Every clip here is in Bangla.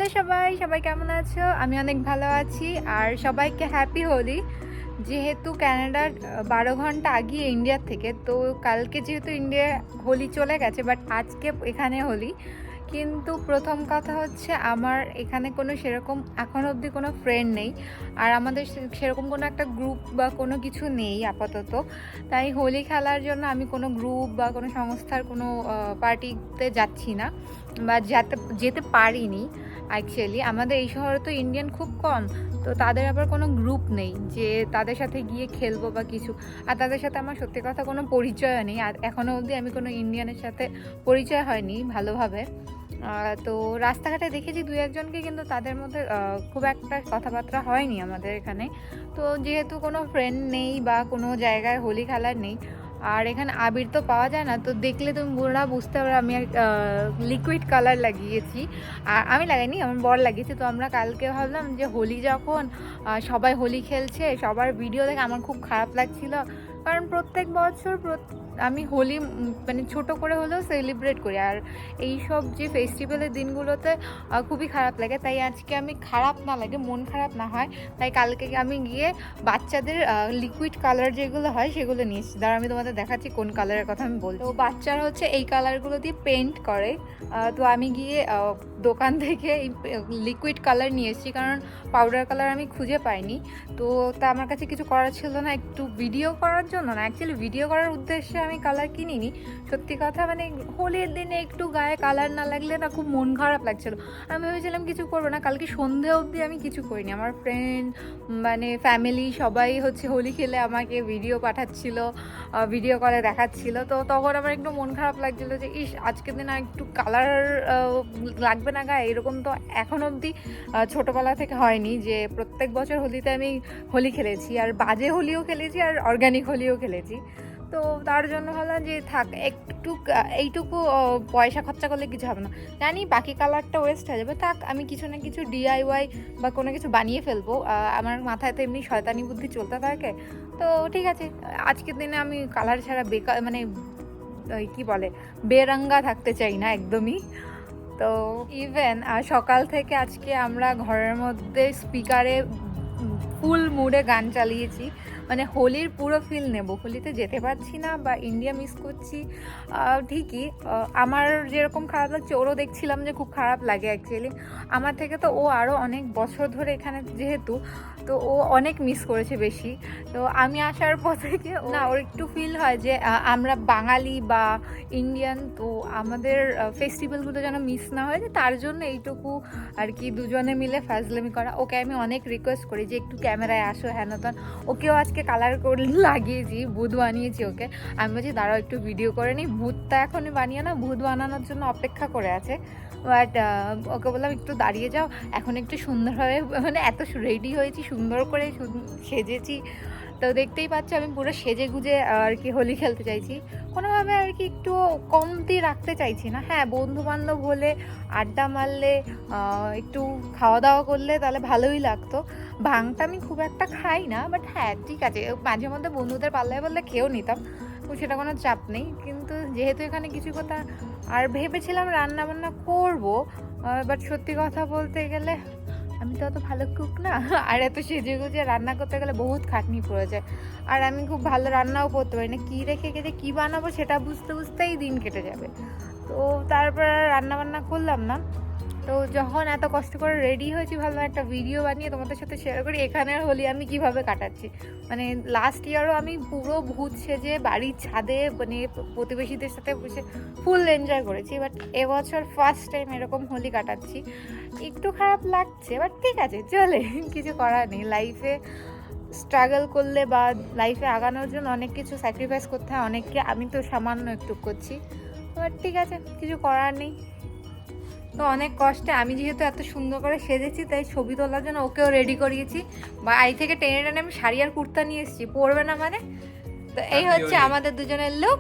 হ্যালো সবাই, সবাই কেমন আছো? আমি অনেক ভালো আছি। আর সবাইকে হ্যাপি হোলি। যেহেতু কানাডার ১২ ঘন্টা আগিয়ে ইন্ডিয়ার থেকে, তো কালকে যেহেতু ইন্ডিয়া হোলি চলে গেছে, বাট আজকে এখানে হোলি। কিন্তু প্রথম কথা হচ্ছে আমার এখানে কোনো সেরকম এখন অবধি কোনো ফ্রেন্ড নেই। আর আমাদের সেরকম কোনো একটা গ্রুপ বা কোনো কিছু নেই আপাতত। তাই হোলি খেলার জন্য আমি কোনো গ্রুপ বা কোনো সংস্থার কোনো পার্টিতে যাচ্ছি না, বা যেতে পারিনি। অ্যাকচুয়ালি আমাদের এই শহরে তো ইন্ডিয়ান খুব কম, তো তাদের আবার কোনো গ্রুপ নেই যে তাদের সাথে গিয়ে খেলবো বা কিছু। আর তাদের সাথে আমার সত্যি কথা কোনো পরিচয় নেই, আর এখনও অবধি আমি কোনো ইন্ডিয়ানের সাথে পরিচয় হয়নি ভালোভাবে। তো রাস্তাঘাটে দেখেছি দুই একজনকে, কিন্তু তাদের মধ্যে খুব একটা কথাবার্তা হয়নি আমাদের এখানে। তো যেহেতু কোনো ফ্রেন্ড নেই বা কোনো জায়গায় হোলি খেলার নেই, আর এখানে আবির তো পাওয়া যায় না, তো দেখলে তুমি পুরোটা বুঝতে পারো আমি লিকুইড কালার লাগিয়েছি। আর আমি লাগাইনি, আমার বর লাগিয়েছে। তো আমরা কালকে ভাবলাম যে হোলি যখন সবাই হোলি খেলছে, সবার ভিডিও দেখে আমার খুব খারাপ লাগছিল। কারণ প্রত্যেক বছর আমি হোলি মানে ছোট করে হলেও সেলিব্রেট করি, আর এই সব যে ফেস্টিভ্যালের দিনগুলোতে খুবই খারাপ লাগে। তাই আজকে আমি খারাপ না লাগে, মন খারাপ না হয়, তাই কালকে আমি গিয়ে বাচ্চাদের লিকুইড কালার যেগুলো হয় সেগুলো নিয়েছি। দাঁড়া আমি তোমাদের দেখাচ্ছি কোন কালারের কথা আমি বলছি। তো বাচ্চারা হচ্ছে এই কালারগুলো দিয়ে পেন্ট করে। তো আমি গিয়ে দোকান থেকে এই লিকুইড কালার নিয়ে এসেছি, কারণ পাউডার কালার আমি খুঁজে পাইনি। তো তা আমার কাছে কিছু করার ছিল না, একটু ভিডিও করার জন্য না, অ্যাকচুয়ালি ভিডিও করার উদ্দেশ্যে আমি কালার কিনিনি। সত্যি কথা মানে হোলির দিনে একটু গায়ে কালার না লাগলে না খুব মন খারাপ লাগছিল। আমি ভেবেছিলাম কিছু করবো না, কালকে সন্ধে অবধি আমি কিছু করিনি। আমার ফ্রেন্ড মানে ফ্যামিলি সবাই হচ্ছে হোলি খেলে আমাকে ভিডিও পাঠাচ্ছিল, ভিডিও কলে দেখাচ্ছিল। তো তখন আমার একটু মন খারাপ লাগছিলো যে ইস, আজকের দিন আর একটু কালার লাগবে না গায়ে। এরকম তো এখন অবধি ছোটোবেলা থেকে হয়নি যে প্রত্যেক বছর হোলিতে আমি হোলি খেলেছি, আর বাজে হোলিও খেলেছি আর অর্গানিক হোলিও খেলেছি। তো তার জন্য ভাবলাম যে থাক, এইটুকু পয়সা খরচা করলে কিছু হবে না। জানি বাকি কালারটা ওয়েস্ট হয়ে যাবে, থাক আমি কিছু না কিছু ডিআইওয়াই বা কোনো কিছু বানিয়ে ফেলবো। আমার মাথায় তো এমনি শয়তানি বুদ্ধি চলতে থাকে। তো ঠিক আছে, আজকের দিনে আমি কালার ছাড়া বেকার মানে কি বলে বেরঙ্গা থাকতে চাই না একদমই। তো ইভেন সকাল থেকে আজকে আমরা ঘরের মধ্যে স্পিকারে ফুল মুডে গান চালিয়েছি, মানে হোলির পুরো ফিল নেব। হোলিতে যেতে পারছি না বা ইন্ডিয়া মিস করছি ঠিকই। আমার যেরকম খারাপ লাগছে ওরও দেখছিলাম যে খুব খারাপ লাগে অ্যাকচুয়ালি। আমার থেকে তো ও আরও অনেক বছর ধরে এখানে যেহেতু, তো ও অনেক মিস করেছে বেশি। তো আমি আসার পর থেকে না ওর একটু ফিল হয় যে আমরা বাঙালি বা ইন্ডিয়ান, তো আমাদের ফেস্টিভ্যালগুলো যেন মিস না হয়ে যায়, তার জন্য এইটুকু আর কি দুজনে মিলে ফাজলামি করা। ওকে আমি অনেক রিকোয়েস্ট করি যে একটু ক্যামেরায় আসো হ্যান তখন। ওকেও আজকে কালার করে লাগিয়েছি, ভূত বানিয়েছি ওকে। আমি বলছি দাঁড়াও একটু ভিডিও করে নিই, ভূতটা এখনই বানিয়ে না, ভূত বানানোর জন্য অপেক্ষা করে আছে। বাট ওকে বললাম একটু দাঁড়িয়ে যাও, এখন একটু সুন্দরভাবে মানে এত রেডি হয়েছি, সুন্দর করে সেজেছি। তো দেখতেই পাচ্ছ আমি পুরো সেজে গুজে আর কি হোলি খেলতে চাইছি, কোনোভাবে আর কি একটু কমতি রাখতে চাইছি না। হ্যাঁ, বন্ধু বান্ধব হলে আড্ডা মারলে একটু খাওয়া দাওয়া করলে তাহলে ভালোই লাগতো। ভাঙটা আমি খুব একটা খাই না, বাট হ্যাঁ ঠিক আছে, মাঝে মধ্যে বন্ধুদের পাল্লায় বললে খেয়েও নিতাম, সেটা কোনো চাপ নেই। কিন্তু যেহেতু এখানে কিছু কথা আর ভেবেছিলাম রান্না বান্না করবো, বাট সত্যি কথা বলতে গেলে আমি তো অত ভালো কুক না, আর এত সেজে গুজে রান্না করতে গেলে বহুত খাটনি পড়ে যায়। আর আমি খুব ভালো রান্নাও করতে পারি না, কী রেখে কেটে কী বানাবো সেটা বুঝতে বুঝতেই দিন কেটে যাবে। তো তারপর রান্না বান্না করলাম না। তো যখন এত কষ্ট করে রেডি হয়েছি ভাবলাম একটা ভিডিও বানিয়ে তোমাদের সাথে শেয়ার করি এখানের হোলি আমি কিভাবে কাটাচ্ছি। মানে লাস্ট ইয়ারও আমি পুরো ভূত সেজে বাড়ির ছাদে মানে প্রতিবেশীদের সাথে বসে ফুল এনজয় করেছি, বাট এবছর ফার্স্ট টাইম এরকম হোলি কাটাচ্ছি। একটু খারাপ লাগছে, বাট ঠিক আছে চলে, কিছু করার নেই। লাইফে স্ট্রাগল করলে বা লাইফে আগানোর জন্য অনেক কিছু স্যাক্রিফাইস করতে হয় অনেককে, আমি তো সামান্য একটু করছি, বাট ঠিক আছে কিছু করার নেই। তো অনেক কষ্টে আমি যেহেতু এত সুন্দর করে সেজেছি, তাই ছবি তোলার জন্য ওকেও রেডি করিয়েছি। বাড়ি থেকে টেনে টেনে আমি শাড়ি আর কুর্তা নিয়ে এসেছি, পরবে না মানে। তো এই হচ্ছে আমাদের দুজনের লুক।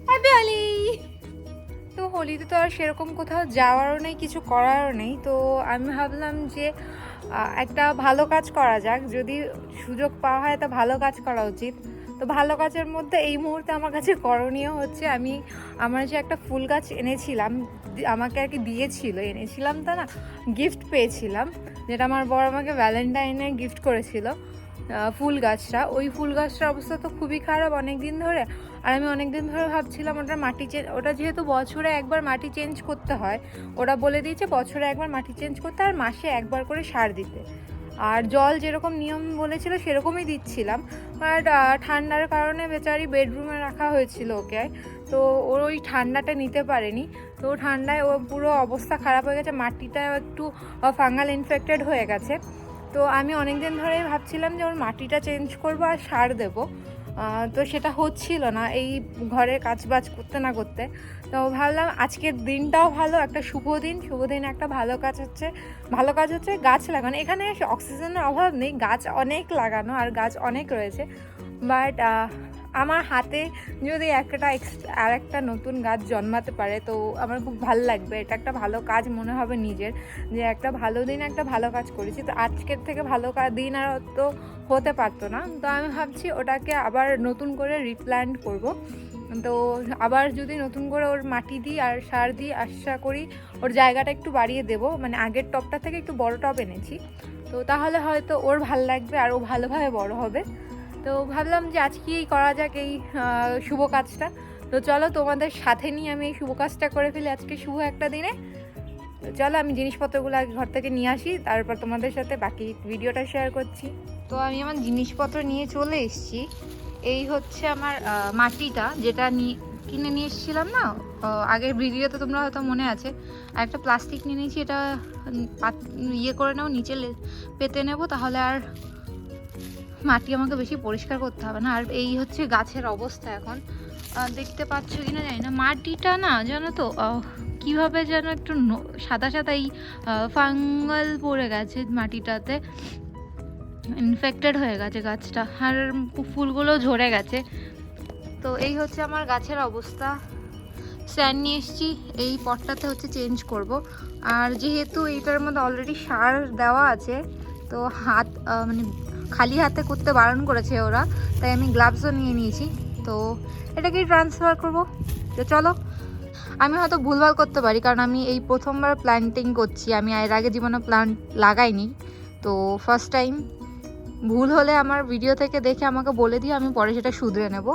হ্যাপি হোলি। তো হোলিতে তো আর সেরকম কোথাও যাওয়ারও নেই, কিছু করারও নেই। তো আমি ভাবলাম যে একটা ভালো কাজ করা যাক, যদি সুযোগ পাওয়া হয় তা ভালো কাজ করা উচিত। তো ভালো কাজের মধ্যে এই মুহূর্তে আমার কাছে করণীয় হচ্ছে, আমি আমার যে একটা ফুল গাছ এনেছিলাম, আমাকে আর কি দিয়েছিল, এনেছিলাম তা না, গিফট পেয়েছিলাম, যেটা আমার বর আমাকে ভ্যালেন্টাইনে গিফট করেছিল। ফুল গাছটা, ওই ফুল গাছটার অবস্থা তো খুবই খারাপ অনেক দিন ধরে। আর আমি অনেক দিন ধরে ভাবছিলাম ওটা ওটা যেহেতু বছরে একবার মাটি চেঞ্জ করতে হয়, ওরা বলে দিয়েছে বছরে একবার মাটি চেঞ্জ করতে আর মাসে একবার করে সার দিতে। আর জল যেরকম নিয়ম বলেছিল সেরকমই দিচ্ছিলাম। বাট ঠান্ডার কারণে বেচারি বেডরুমে রাখা হয়েছিল ওকে, তো ওর ওই ঠান্ডাটা নিতে পারেনি। তো ঠান্ডায় ও পুরো অবস্থা খারাপ হয়ে গেছে, মাটিটা একটু ফাঙ্গাল ইনফেক্টেড হয়ে গেছে। তো আমি অনেক দিন ধরেই ভাবছিলাম যে ওর মাটিটা চেঞ্জ করবো আর সার দেবো, তো সেটা হচ্ছিল না এই ঘরে কাজবাজ করতে না করতে। তো ভাবলাম আজকের দিনটাও ভালো, একটা শুভ দিন, একটা ভালো কাজ হচ্ছে গাছ লাগানো। এখানে অক্সিজেনের অভাব নেই, গাছ অনেক লাগানো আর গাছ অনেক রয়েছে। বাট আমার হাতে যদি আর একটা নতুন গাছ জন্মাতে পারে তো আমার খুব ভালো লাগবে। এটা একটা ভালো কাজ মনে হবে নিজের, যে একটা ভালো দিন একটা ভালো কাজ করেছি। তো আজকের থেকে ভালো দিন আর তো হতে পারতো না। তো আমি ভাবছি ওটাকে আবার নতুন করে রিপ্ল্যান্ট করব। তো আবার যদি নতুন করে ওর মাটি দিই আর সার দিই, আশা করি ওর জায়গাটা একটু বাড়িয়ে দেবো, মানে আগের টবটা থেকে একটু বড় টব এনেছি। তো তাহলে হয়তো ওর ভালো লাগবে আর ও ভালোভাবে বড় হবে। তো ভাবলাম যে আজকেই করা যাক এই শুভ কাজটা। তো চলো তোমাদের সাথে নিয়ে আমি এই শুভ কাজটা করে ফেলি আজকে শুভ একটা দিনে। তো চলো আমি জিনিসপত্রগুলো আগে ঘর থেকে নিয়ে আসি, তারপর তোমাদের সাথে বাকি ভিডিওটা শেয়ার করছি। তো আমি আমার জিনিসপত্র নিয়ে চলে এসেছি। এই হচ্ছে আমার মাটিটা, যেটা কিনে নিয়ে এসেছিলাম না আগের ভিডিওতে, তোমরা হয়তো মনে আছে। আর একটা প্লাস্টিক নিয়ে নিয়েছি, এটা ইয়ে করে নেবো, নিচে পেতে নেবো, তাহলে আর মাটি আমাকে বেশি পরিষ্কার করতে হবে না। আর এই হচ্ছে গাছের অবস্থা এখন, দেখতে পাচ্ছ কিনা জানি না, মাটিটা না জানো তো কীভাবে যেন একটু সাদা এই ফাঙ্গাল পড়ে গেছে মাটিটাতে, ইনফেক্টেড হয়ে গেছে গাছটা, আর ফুলগুলো ঝরে গেছে। তো এই হচ্ছে আমার গাছের অবস্থা। স্যান্ড নিয়ে এসেছি, এই পটটাতে হচ্ছে চেঞ্জ করব। আর যেহেতু এইটার মধ্যে অলরেডি সার দেওয়া আছে, তো মানে খালি হাতে করতে বারণ করেছে ওরা, তাই আমি গ্লাভসও নিয়ে নিয়েছি। তো এটাকেই ট্রান্সফার করব। তো চলো, আমি হয়তো ভুলভাল করতে পারি, কারণ আমি এই প্রথমবার প্ল্যান্টিং করছি, আমি এর আগে জীবনে প্ল্যান্ট লাগাইনি। তো ফার্স্ট টাইম, ভুল হলে আমার ভিডিও থেকে দেখে আমাকে বলে দিও, আমি পরে সেটা শুধরে নেব।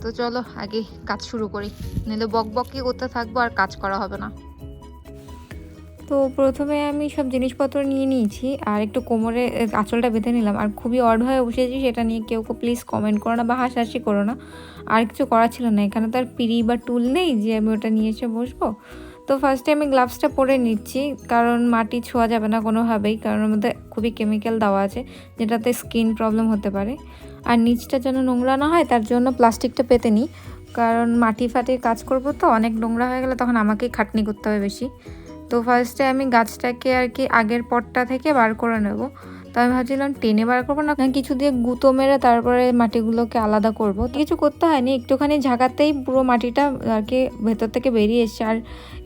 তো চলো আগে কাজ শুরু করি, নইলে বকবকি করতে থাকবো আর কাজ করা হবে না। তো প্রথমে আমি সব জিনিসপত্র নিয়ে নিয়েছি আর একটু কোমরে আঁচলটা বেঁধে নিলাম, আর খুবই অড হয়ে বসেছি, সেটা নিয়ে কেউ প্লিজ কমেন্ট করো না বা হাসাহাসি করো না। আর কিছু করা ছিল না, এখানে তো আর পিড়ি বা টুল নেই যে আমি ওটা নিয়ে এসে বসবো। তো ফার্স্টে আমি গ্লাভসটা পরে নিচ্ছি, কারণ মাটি ছোঁয়া যাবে না কোনোভাবেই, কারণ ওর মধ্যে খুবই কেমিক্যাল দেওয়া আছে, যেটাতে স্কিন প্রবলেম হতে পারে। আর নিচটা যেন নোংরা না হয় তার জন্য প্লাস্টিকটা পেতে নিই, কারণ মাটি ফাটির কাজ করবো তো, অনেক নোংরা হয়ে গেলে তখন আমাকেই খাটনি করতে হবে বেশি। তো ফার্স্টে আমি গাছটাকে আর কি আগের পটটা থেকে বার করে নেব। তো আমি ভাবছিলাম টেনে বার করবো না কিছু দিয়ে গুঁতো মেরে তারপরে মাটিগুলোকে আলাদা করব। কিছু করতে হয়নি, একটুখানি ঝাঁকাতেই পুরো মাটিটা আর কি ভেতর থেকে বেরিয়ে এসছে। আর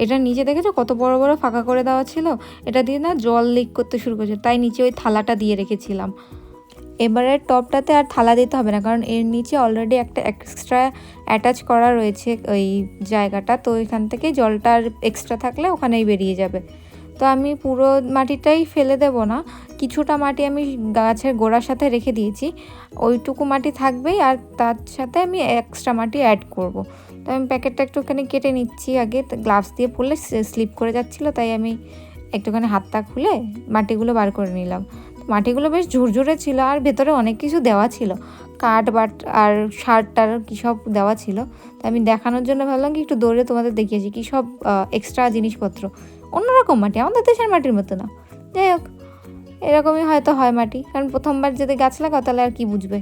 এটা নিচে দেখেছো কত বড় বড় ফাঁকা করে দেওয়া ছিল, এটা দিয়ে না জল লিক করতে শুরু করেছে, তাই নিচে ওই থালাটা দিয়ে রেখেছিলাম। এবারে টপটাতে আর থালা দিতে হবে না, কারণ এর নিচে অলরেডি একটা এক্সট্রা অ্যাটাচ করা রয়েছে ওই জায়গাটা, তো এখান থেকে জলটা এক্সট্রা থাকলে ওখানেই বেরিয়ে যাবে। তো আমি পুরো মাটিটাই ফেলে দেব না, কিছুটা মাটি আমি গাছের গোড়ার সাথে রেখে দিয়েছি, ওইটুকু মাটি থাকবেই, আর তার সাথে আমি এক্সট্রা মাটি অ্যাড করব। তো আমি প্যাকেটটা একটুখানি কেটে নিচ্ছি আগে, গ্লাভস দিয়ে পড়লে স্লিপ করে যাচ্ছিলো, তাই আমি একটুখানি হাতটা খুলে মাটিগুলো বার করে নিলাম। মাটিগুলো বেশ ঝুরঝুরে ছিল, আর ভেতরে অনেক কিছু দেওয়া ছিল, কাঠ বাট আর সারটার কী সব দেওয়া ছিল। তাই আমি দেখানোর জন্য ভাবলাম কি একটু দৌড়ে তোমাদের দেখিয়েছি কী সব এক্সট্রা জিনিসপত্র। অন্যরকম মাটি, আমাদের দেশের মাটির মতো না, যাই হোক এরকমই হয়তো হয় মাটি, কারণ প্রথমবার যদি গাছ লাগাও তাহলে আর কি বুঝবে।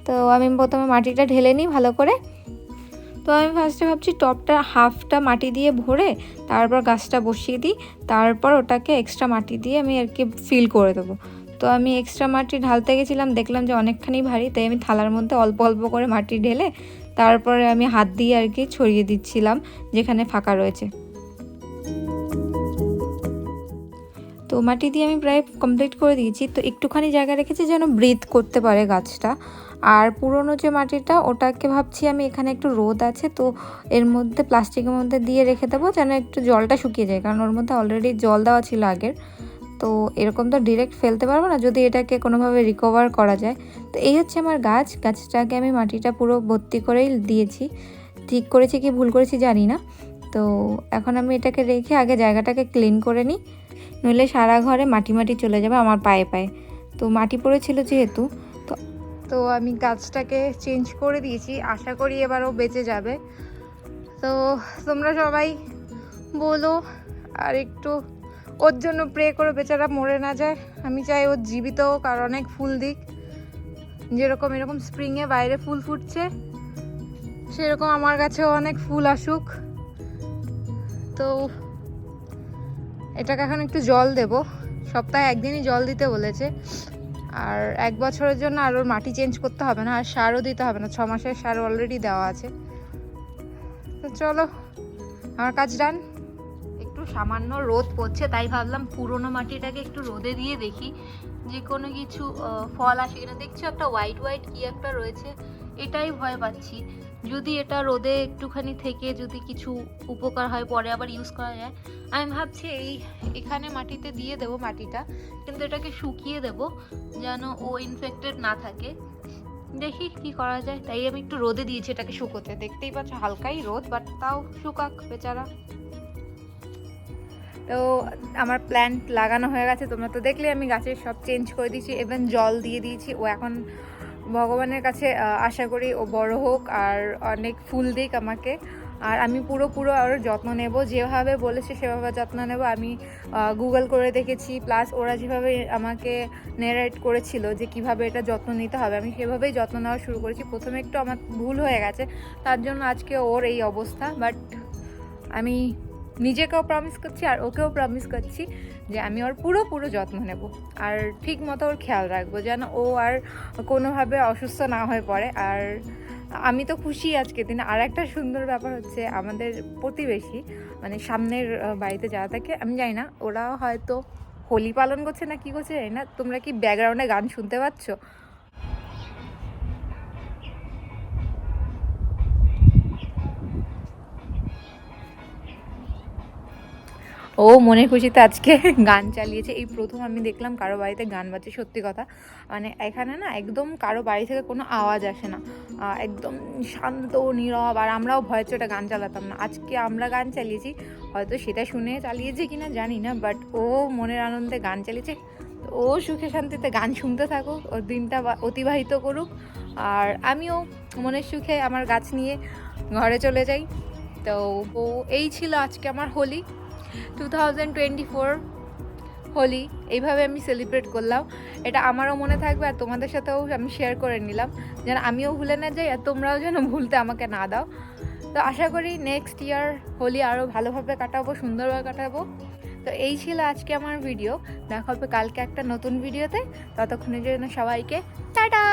তো আমি প্রথমে মাটিটা ঢেলে নিই ভালো করে। তো আমি ফার্স্টে ভাবছি টপটা হাফটা মাটি দিয়ে ভরে তারপর গাছটা বসিয়ে দিই, তারপর ওটাকে এক্সট্রা মাটি দিয়ে আমি আর কি ফিল করে দেবো। তো আমি এক্সট্রা মাটি ঢালতে গেছিলাম, দেখলাম যে অনেকখানি ভারী, তাই আমি থালার মধ্যে অল্প অল্প করে মাটি ঢেলে তারপরে আমি হাত দিয়ে আর কি ছড়িয়ে দিচ্ছিলাম যেখানে ফাঁকা রয়েছে। তো মাটি দিয়ে আমি প্রায় কমপ্লিট করে দিয়েছি। তো একটুখানি জায়গা রেখেছি যেন ব্রিথ করতে পারে গাছটা। আর পুরনো যে মাটিটা ওটাকে ভাবছি আমি, এখানে একটু রোদ আছে তো এর মধ্যে প্লাস্টিকের মধ্যে দিয়ে রেখে দেবো যেন একটু জলটা শুকিয়ে যায়, কারণ ওর মধ্যে অলরেডি জল দেওয়া ছিল আগের। তো এরকম তো ডিরেক্ট ফেলতে পারবো না, যদি এটাকে কোনোভাবে রিকভার করা যায়। তো এই হচ্ছে আমার গাছটাকে আমি মাটিটা পুরো ভর্তি করেই দিয়েছি। ঠিক করেছি কি ভুল করেছি জানি না। তো এখন আমি এটাকে রেখে আগে জায়গাটাকে ক্লিন করে নিই, নইলে সারা ঘরে মাটি মাটি চলে যাবে আমার পায়ে পায়ে। তো মাটি পড়েছিল যেহেতু, তো আমি গাছটাকে চেঞ্জ করে দিয়েছি, আশা করি এবারও বেঁচে যাবে। তো তোমরা সবাই বলো আর একটু ওর জন্য প্রে করো, বেচারা মরে না যায়। আমি চাই ওর জীবিত হোক আর অনেক ফুল দিক, যেরকম এরকম স্প্রিংয়ে বাইরে ফুল ফুটছে সেরকম আমার কাছেও অনেক ফুল আসুক। তো এটাকে এখন একটু জল দেব, সপ্তাহে একদিনই জল দিতে বলেছে। আর 1 বছরের জন্য আর ওর মাটি চেঞ্জ করতে হবে না, আর সারও দিতে হবে না, 6 মাসের সার অলরেডি দেওয়া আছে। তো চলো, আমার কাজ ডান। একটু সামান্য রোদ পড়ছে, তাই ভাবলাম পুরোনো মাটিটাকে একটু রোদে দিয়ে দেখি যে কোনো কিছু ফল আসে কিনা। দেখছো একটা হোয়াইট হোয়াইট কি একটা রয়েছে, এটাই ভয় পাচ্ছি। যদি এটা রোদে একটুখানি থেকে যদি কিছু উপকার হয়, পরে আবার ইউজ করা যায়। আমি ভাবছি এখানে মাটিতে দিয়ে দেবো মাটিটা, কিন্তু এটাকে শুকিয়ে দেব যেন ও ইনফেক্টেড না থাকে। দেখি কি করা যায়। তাই আমি একটু রোদে দিয়েছি এটাকে শুকোতে। দেখতেই পাচ্ছ হালকাই রোদ, বাট তাও শুকাক বেচারা। তো আমার প্ল্যান্ট লাগানো হয়ে গেছে, তোমরা তো দেখলে আমি গাছের সব চেঞ্জ করে দিয়েছি, ইভেন জল দিয়ে দিয়েছি। ও এখন ভগবানের কাছে আশা করি ও বড় হোক আর অনেক ফুল দিক আমাকে। আর আমি পুরো ওর যত্ন নেব, যেভাবে বলেছে সেভাবে যত্ন নেব। আমি গুগল করে দেখেছি, প্লাস ওরা যেভাবে আমাকে নেরেট করেছিল যে কিভাবে এটা যত্ন নিতে হবে, আমি সেভাবেই যত্ন নেওয়া শুরু করেছি। প্রথমে একটু আমার ভুল হয়ে গেছে, তার জন্য আজকে ওর এই অবস্থা। বাট আমি নিজেকেও প্রমিস করছি আর ওকেও প্রমিস করছি যে আমি ওর পুরো যত্ন নেব আর ঠিক মতো ওর খেয়াল রাখবো যেন ও আর কোনোভাবে অসুস্থ না হয়ে পড়ে। আর আমি তো খুশি আজকে দিনে। আর একটা সুন্দর ব্যাপার হচ্ছে, আমাদের প্রতিবেশী মানে সামনের বাড়িতে যারা থাকে, আমি জানি না ওরা হয়তো হোলি পালন করছে না কি করছে জানি না। তোমরা কি ব্যাকগ্রাউন্ডে গান শুনতে পাচ্ছ? ও মনে খুশিতে আজকে গান চালিয়েছে। এই প্রথম আমি দেখলাম কারো বাড়িতে গান বাজছে। সত্যি কথা, মানে এখানে না একদম কারো বাড়ি থেকে কোনো আওয়াজ আসে না, একদম শান্ত নীরব। আর আমরাও ভয় চোটে গান চালাতাম না, আজকে আমরা গান চালিয়েছি। হয়তো সেটা শুনে চালিয়েছে কিনা জানি না, বাট ও মনের আনন্দে গান চালিয়েছে। ও সুখে শান্তিতে গান শুনতে থাকুক, ওর দিনটা অতিবাহিত করুক, আর আমিও মনের সুখে আমার গাছ নিয়ে ঘরে চলে যাই। তো এই ছিল আজকে আমার হোলি 2024 হোলি। এইভাবে আমি সেলিব্রেট করলাম, এটা আমারও মনে থাকবে আর তোমাদের সাথেও আমি শেয়ার করে নিলাম যেন আমিও ভুলে না যাই আর তোমরাও যেন ভুলতে আমাকে না দাও। তো আশা করি নেক্সট ইয়ার হোলি আরও ভালোভাবে কাটাবো, সুন্দরভাবে কাটাবো। তো এই ছিল আজকে আমার ভিডিও। দেখা হবে কালকে একটা নতুন ভিডিওতে। ততক্ষণের জন্য সবাইকে টাটা।